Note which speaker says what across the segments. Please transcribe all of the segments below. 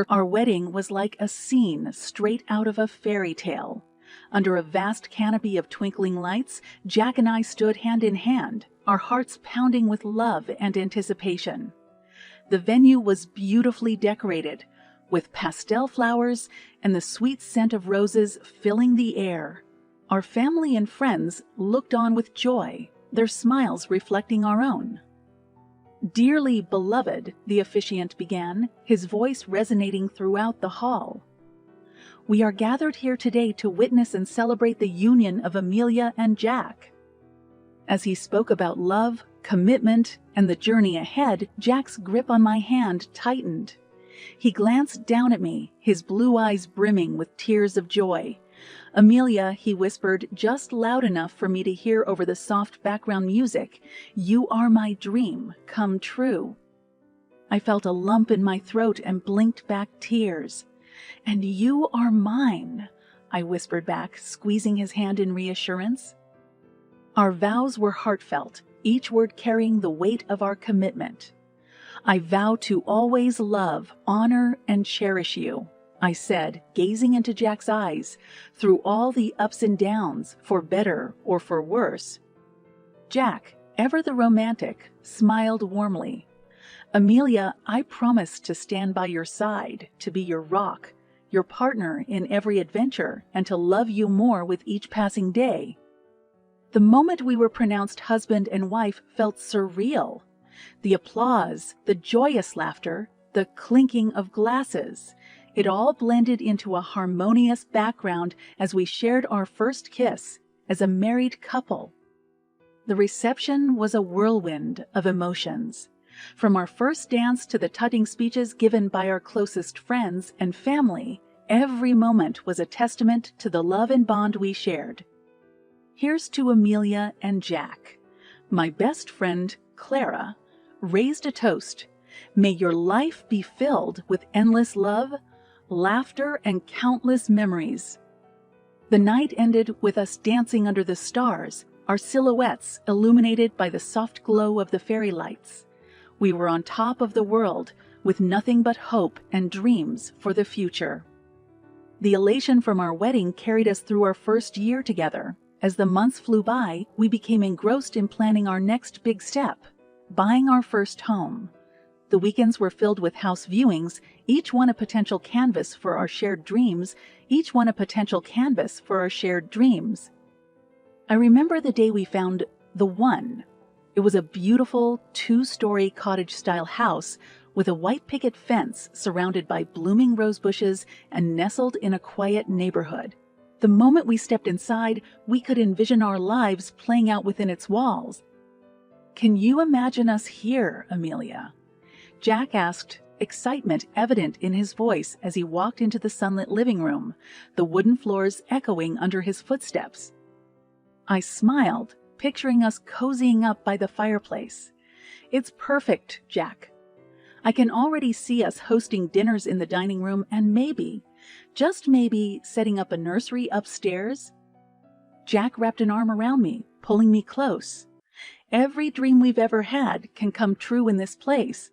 Speaker 1: Our wedding was like a scene straight out of a fairy tale. Under a vast canopy of twinkling lights, Jack and I stood hand in hand, our hearts pounding with love and anticipation. The venue was beautifully decorated, with pastel flowers and the sweet scent of roses filling the air. Our family and friends looked on with joy, their smiles reflecting our own. "Dearly beloved," the officiant began, his voice resonating throughout the hall. "We are gathered here today to witness and celebrate the union of Amelia and Jack." As he spoke about love, commitment, and the journey ahead, Jack's grip on my hand tightened. He glanced down at me, his blue eyes brimming with tears of joy. "Amelia," he whispered, just loud enough for me to hear over the soft background music, "you are my dream come true." I felt a lump in my throat and blinked back tears. "And you are mine," I whispered back, squeezing his hand in reassurance. Our vows were heartfelt, each word carrying the weight of our commitment. "I vow to always love, honor, and cherish you," I said, gazing into Jack's eyes, "through all the ups and downs, for better or for worse." Jack, ever the romantic, smiled warmly. "Amelia, I promise to stand by your side, to be your rock, your partner in every adventure, and to love you more with each passing day." The moment we were pronounced husband and wife felt surreal. The applause, the joyous laughter, the clinking of glasses, it all blended into a harmonious background as we shared our first kiss as a married couple. The reception was a whirlwind of emotions. From our first dance to the touching speeches given by our closest friends and family, every moment was a testament to the love and bond we shared. Here's to Amelia and Jack. My best friend, Clara, raised a toast. "May your life be filled with endless love, laughter, and countless memories." The night ended with us dancing under the stars, our silhouettes illuminated by the soft glow of the fairy lights. We were on top of the world, with nothing but hope and dreams for the future. The elation from our wedding carried us through our first year together. As the months flew by, we became engrossed in planning our next big step, buying our first home. The weekends were filled with house viewings, each one a potential canvas for our shared dreams, I remember the day we found the one. It was a beautiful two-story cottage-style house with a white picket fence surrounded by blooming rose bushes and nestled in a quiet neighborhood. The moment we stepped inside, we could envision our lives playing out within its walls. "Can you imagine us here, Amelia?" Jack asked, excitement evident in his voice as he walked into the sunlit living room, the wooden floors echoing under his footsteps. I smiled, picturing us cozying up by the fireplace. "It's perfect, Jack. I can already see us hosting dinners in the dining room and maybe, just maybe, setting up a nursery upstairs." Jack wrapped an arm around me, pulling me close. "Every dream we've ever had can come true in this place."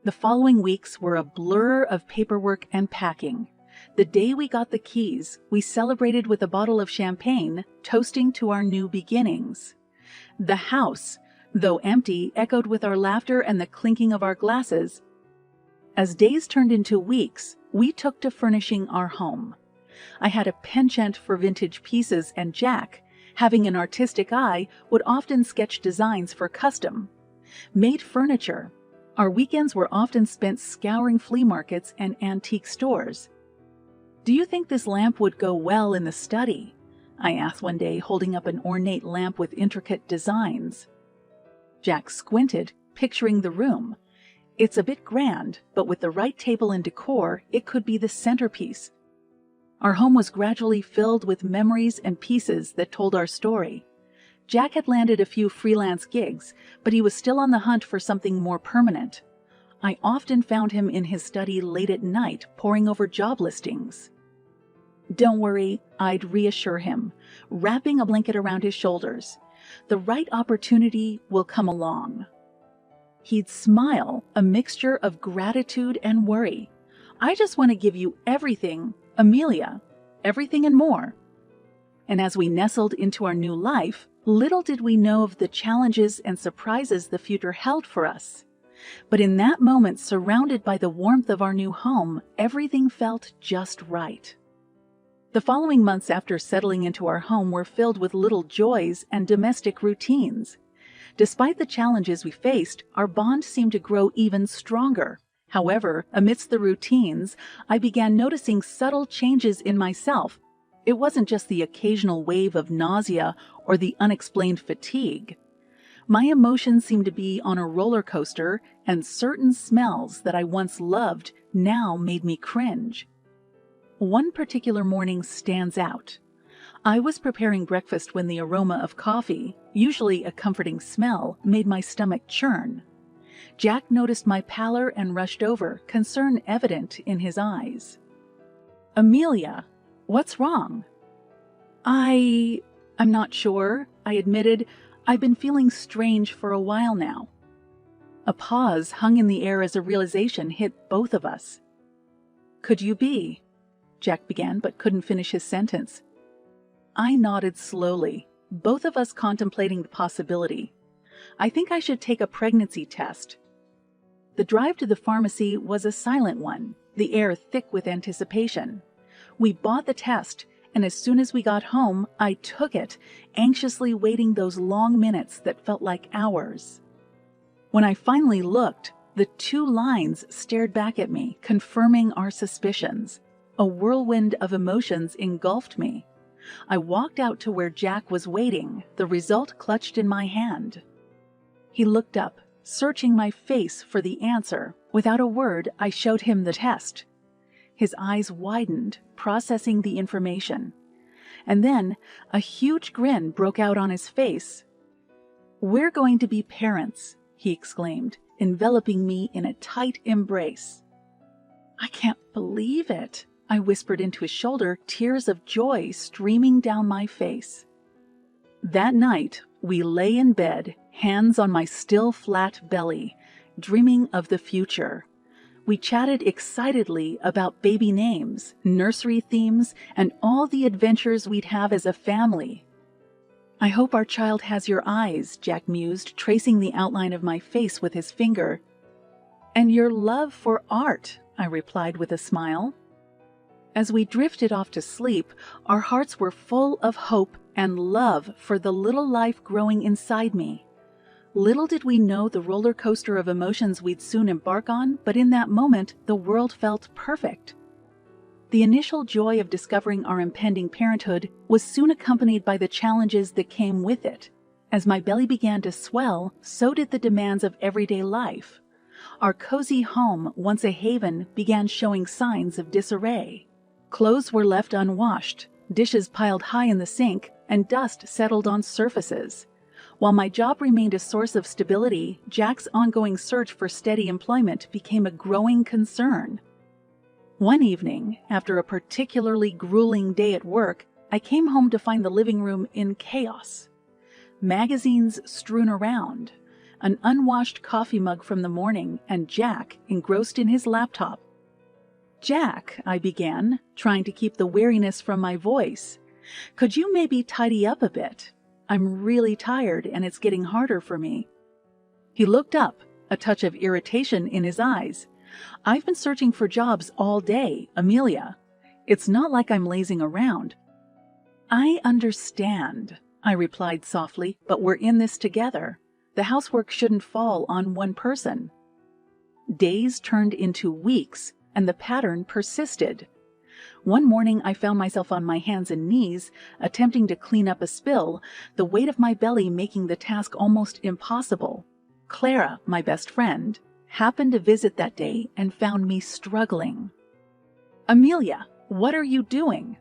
Speaker 1: The following weeks were a blur of paperwork and packing. The day we got the keys, we celebrated with a bottle of champagne, toasting to our new beginnings. The house, though empty, echoed with our laughter and the clinking of our glasses. As days turned into weeks, we took to furnishing our home. I had a penchant for vintage pieces, and Jack, having an artistic eye, would often sketch designs for custom-made furniture. Our weekends were often spent scouring flea markets and antique stores. "Do you think this lamp would go well in the study?" I asked one day, holding up an ornate lamp with intricate designs. Jack squinted, picturing the room. "It's a bit grand, but with the right table and decor, it could be the centerpiece." Our home was gradually filled with memories and pieces that told our story. Jack had landed a few freelance gigs, but he was still on the hunt for something more permanent. I often found him in his study late at night, poring over job listings. "Don't worry," I'd reassure him, wrapping a blanket around his shoulders. "The right opportunity will come along." He'd smile, a mixture of gratitude and worry. I just want to give you everything, Amelia, everything and more. And as we nestled into our new life, little did we know of the challenges and surprises the future held for us. But in that moment, surrounded by the warmth of our new home, everything felt just right. The following months after settling into our home were filled with little joys and domestic routines. Despite the challenges we faced, our bond seemed to grow even stronger. However, amidst the routines, I began noticing subtle changes in myself. It wasn't just the occasional wave of nausea or the unexplained fatigue. My emotions seemed to be on a roller coaster, and certain smells that I once loved now made me cringe. One particular morning stands out. I was preparing breakfast when the aroma of coffee, usually a comforting smell, made my stomach churn. Jack noticed my pallor and rushed over, concern evident in his eyes. "Amelia, what's wrong?" I'm not sure," I admitted. "I've been feeling strange for a while now." A pause hung in the air as a realization hit both of us. "Could you be?" Jack began, but couldn't finish his sentence. I nodded slowly, both of us contemplating the possibility. "I think I should take a pregnancy test." The drive to the pharmacy was a silent one, the air thick with anticipation. We bought the test, and as soon as we got home, I took it, anxiously waiting those long minutes that felt like hours. When I finally looked, the 2 lines stared back at me, confirming our suspicions. A whirlwind of emotions engulfed me. I walked out to where Jack was waiting, the result clutched in my hand. He looked up, searching my face for the answer. Without a word, I showed him the test. His eyes widened, processing the information. And then a huge grin broke out on his face. "We're going to be parents," he exclaimed, enveloping me in a tight embrace. "I can't believe it," I whispered into his shoulder, tears of joy streaming down my face. That night, we lay in bed, hands on my still flat belly, dreaming of the future. We chatted excitedly about baby names, nursery themes, and all the adventures we'd have as a family. "I hope our child has your eyes," Jack mused, tracing the outline of my face with his finger. "And your love for art," I replied with a smile. As we drifted off to sleep, our hearts were full of hope and love for the little life growing inside me. Little did we know the roller coaster of emotions we'd soon embark on, but in that moment, the world felt perfect. The initial joy of discovering our impending parenthood was soon accompanied by the challenges that came with it. As my belly began to swell, so did the demands of everyday life. Our cozy home, once a haven, began showing signs of disarray. Clothes were left unwashed, dishes piled high in the sink, and dust settled on surfaces. While my job remained a source of stability, Jack's ongoing search for steady employment became a growing concern. One evening, after a particularly grueling day at work, I came home to find the living room in chaos. Magazines strewn around, an unwashed coffee mug from the morning, and Jack engrossed in his laptop. "Jack," I began, trying to keep the weariness from my voice, "could you maybe tidy up a bit? I'm really tired and it's getting harder for me." He looked up, a touch of irritation in his eyes. "I've been searching for jobs all day, Amelia. It's not like I'm lazing around." "I understand," I replied softly, "but we're in this together. The housework shouldn't fall on one person." Days turned into weeks, and the pattern persisted. One morning I found myself on my hands and knees, attempting to clean up a spill, the weight of my belly making the task almost impossible. Clara, my best friend, happened to visit that day and found me struggling. "Amelia, what are you doing?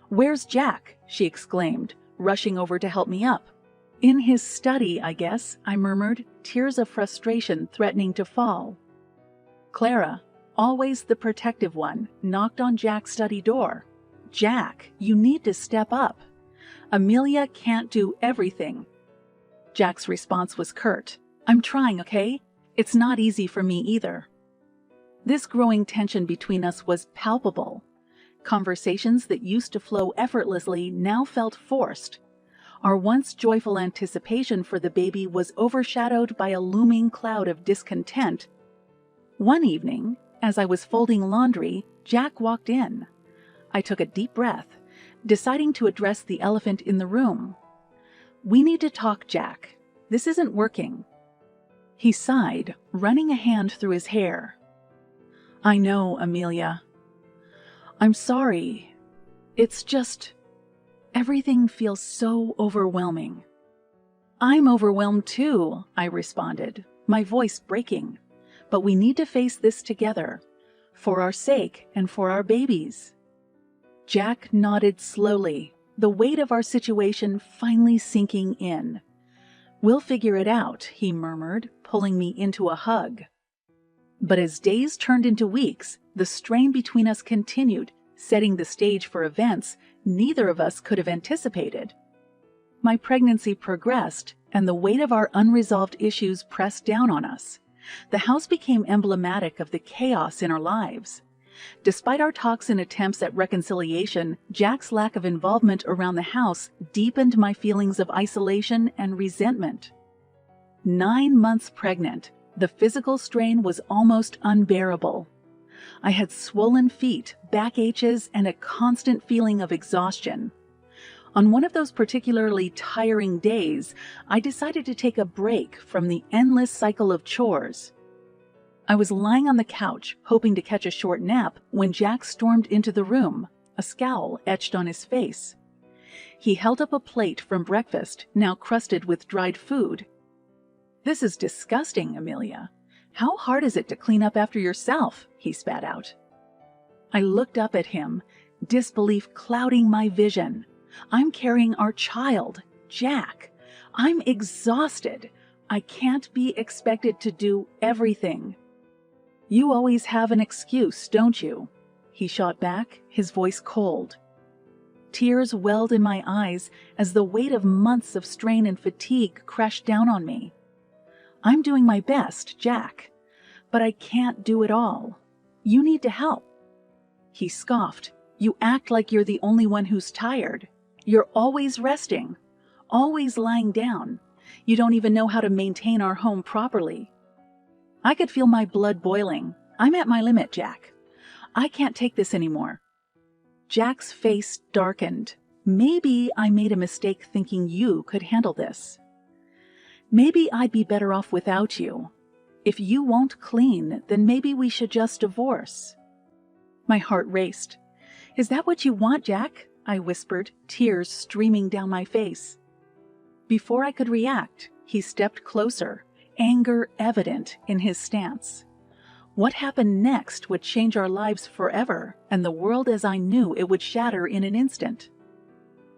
Speaker 1: Where's Jack?" she exclaimed, rushing over to help me up. "In his study, I guess," I murmured, tears of frustration threatening to fall. Clara, always the protective one, knocked on Jack's study door. "Jack, you need to step up. Amelia can't do everything." Jack's response was curt. "I'm trying, okay? It's not easy for me either." This growing tension between us was palpable. Conversations that used to flow effortlessly now felt forced. Our once joyful anticipation for the baby was overshadowed by a looming cloud of discontent. One evening, as I was folding laundry, Jack walked in. I took a deep breath, deciding to address the elephant in the room. "We need to talk, Jack. This isn't working." He sighed, running a hand through his hair. "I know, Amelia. I'm sorry. It's just, everything feels so overwhelming." "I'm overwhelmed too," I responded, my voice breaking. "But we need to face this together, for our sake and for our babies." Jack nodded slowly, the weight of our situation finally sinking in. "We'll figure it out," he murmured, pulling me into a hug. But as days turned into weeks, the strain between us continued, setting the stage for events neither of us could have anticipated. My pregnancy progressed, and the weight of our unresolved issues pressed down on us. The house became emblematic of the chaos in our lives. Despite our talks and attempts at reconciliation, Jack's lack of involvement around the house deepened my feelings of isolation and resentment. 9 months pregnant, the physical strain was almost unbearable. I had swollen feet, backaches, and a constant feeling of exhaustion. On one of those particularly tiring days, I decided to take a break from the endless cycle of chores. I was lying on the couch, hoping to catch a short nap, when Jack stormed into the room, a scowl etched on his face. He held up a plate from breakfast, now crusted with dried food. "This is disgusting, Amelia. How hard is it to clean up after yourself?" he spat out. I looked up at him, disbelief clouding my vision. I'm carrying our child, Jack. I'm exhausted. I can't be expected to do everything. "You always have an excuse, don't you?" he shot back, his voice cold. Tears welled in my eyes as the weight of months of strain and fatigue crashed down on me. "I'm doing my best, Jack, but I can't do it all. You need to help." He scoffed. "You act like you're the only one who's tired. You're always resting, always lying down. You don't even know how to maintain our home properly." I could feel my blood boiling. "I'm at my limit, Jack. I can't take this anymore." Jack's face darkened. "Maybe I made a mistake thinking you could handle this. Maybe I'd be better off without you. If you won't clean, then maybe we should just divorce." My heart raced. "Is that what you want, Jack?" I whispered, tears streaming down my face. Before I could react, he stepped closer, anger evident in his stance. What happened next would change our lives forever, and the world as I knew it would shatter in an instant.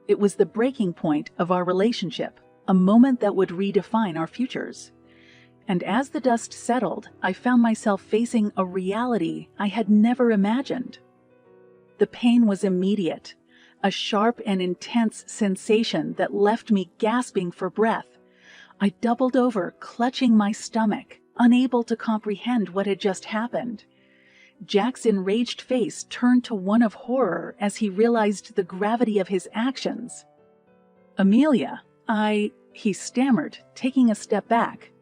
Speaker 1: It was the breaking point of our relationship, a moment that would redefine our futures. And as the dust settled, I found myself facing a reality I had never imagined. The pain was immediate, a sharp and intense sensation that left me gasping for breath. I doubled over, clutching my stomach, unable to comprehend what had just happened. Jack's enraged face turned to one of horror as he realized the gravity of his actions. "Amelia, he stammered, taking a step back.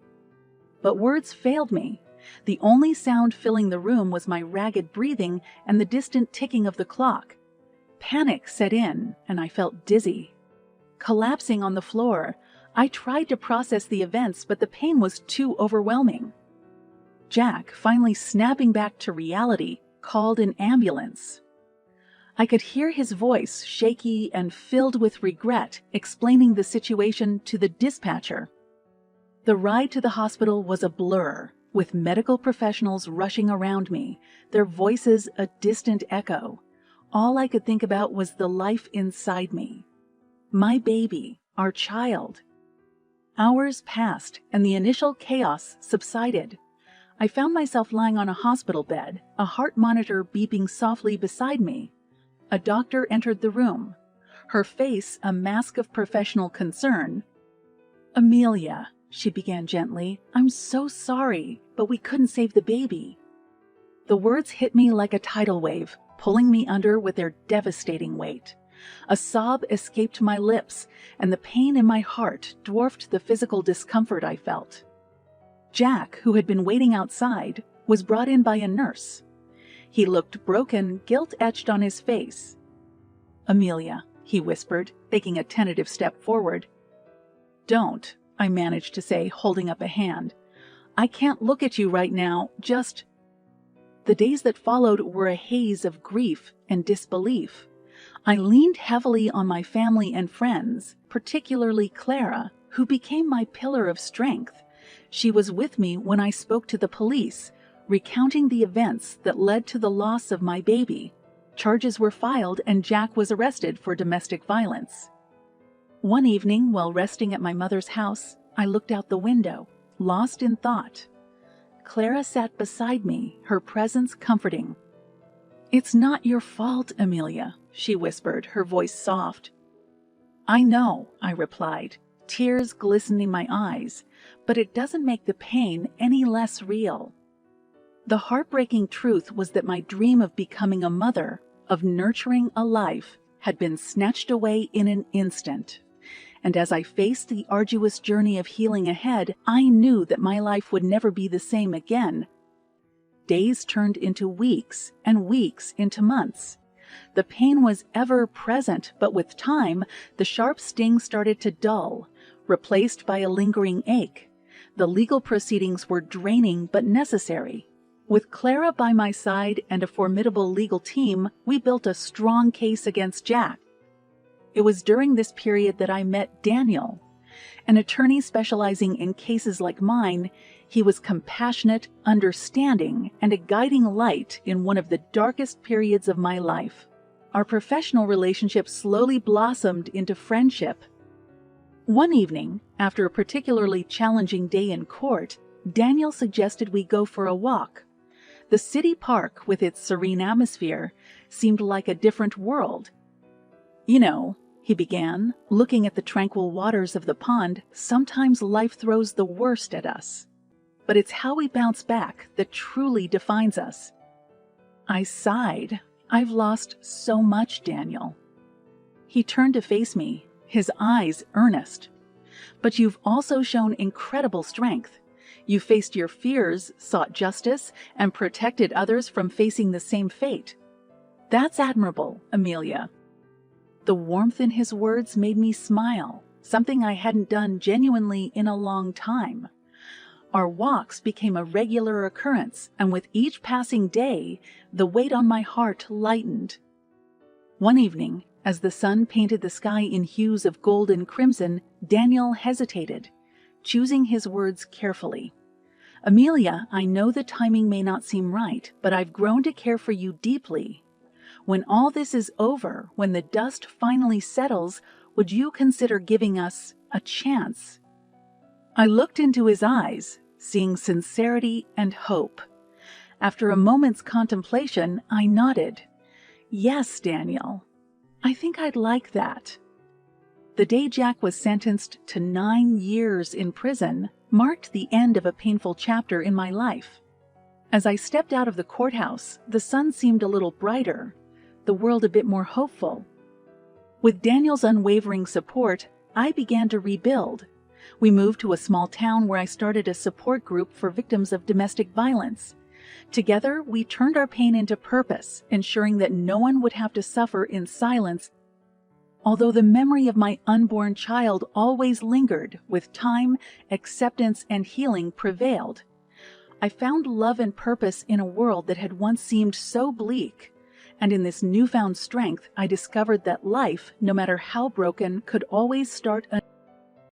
Speaker 1: But words failed me. The only sound filling the room was my ragged breathing and the distant ticking of the clock. Panic set in, and I felt dizzy. Collapsing on the floor, I tried to process the events, but the pain was too overwhelming. Jack, finally snapping back to reality, called an ambulance. I could hear his voice, shaky and filled with regret, explaining the situation to the dispatcher. The ride to the hospital was a blur, with medical professionals rushing around me, their voices a distant echo. All I could think about was the life inside me. My baby, our child. Hours passed, and the initial chaos subsided. I found myself lying on a hospital bed, a heart monitor beeping softly beside me. A doctor entered the room, her face a mask of professional concern. "Amelia," she began gently, "I'm so sorry, but we couldn't save the baby." The words hit me like a tidal wave, pulling me under with their devastating weight. A sob escaped my lips, and the pain in my heart dwarfed the physical discomfort I felt. Jack, who had been waiting outside, was brought in by a nurse. He looked broken, guilt etched on his face. "Amelia," he whispered, taking a tentative step forward. "Don't," I managed to say, holding up a hand. "I can't look at you right now, just—" The days that followed were a haze of grief and disbelief. I leaned heavily on my family and friends, particularly Clara, who became my pillar of strength. She was with me when I spoke to the police, recounting the events that led to the loss of my baby. Charges were filed and Jack was arrested for domestic violence. One evening, while resting at my mother's house, I looked out the window, lost in thought. Clara sat beside me, her presence comforting. "It's not your fault, Amelia," she whispered, her voice soft. "I know," I replied, tears glistening my eyes, "but it doesn't make the pain any less real." The heartbreaking truth was that my dream of becoming a mother, of nurturing a life, had been snatched away in an instant. And as I faced the arduous journey of healing ahead, I knew that my life would never be the same again. Days turned into weeks, and weeks into months. The pain was ever present, but with time, the sharp sting started to dull, replaced by a lingering ache. The legal proceedings were draining but necessary. With Clara by my side and a formidable legal team, we built a strong case against Jack. It was during this period that I met Daniel. An attorney specializing in cases like mine, he was compassionate, understanding, and a guiding light in one of the darkest periods of my life. Our professional relationship slowly blossomed into friendship. One evening, after a particularly challenging day in court, Daniel suggested we go for a walk. The city park, with its serene atmosphere, seemed like a different world. "You know," he began, looking at the tranquil waters of the pond, "sometimes life throws the worst at us. But it's how we bounce back that truly defines us." I sighed. "I've lost so much, Daniel." He turned to face me, his eyes earnest. "But you've also shown incredible strength. You faced your fears, sought justice, and protected others from facing the same fate. That's admirable, Amelia." The warmth in his words made me smile, something I hadn't done genuinely in a long time. Our walks became a regular occurrence, and with each passing day, the weight on my heart lightened. One evening, as the sun painted the sky in hues of gold and crimson, Daniel hesitated, choosing his words carefully. "Amelia, I know the timing may not seem right, but I've grown to care for you deeply. When all this is over, when the dust finally settles, would you consider giving us a chance?" I looked into his eyes, seeing sincerity and hope. After a moment's contemplation, I nodded. "Yes, Daniel. I think I'd like that." The day Jack was sentenced to 9 years in prison marked the end of a painful chapter in my life. As I stepped out of the courthouse, the sun seemed a little brighter, the world a bit more hopeful. With Daniel's unwavering support, I began to rebuild. We moved to a small town where I started a support group for victims of domestic violence. Together, we turned our pain into purpose, ensuring that no one would have to suffer in silence. Although the memory of my unborn child always lingered, with time, acceptance, and healing prevailed. I found love and purpose in a world that had once seemed so bleak. And in this newfound strength, I discovered that life, no matter how broken, could always start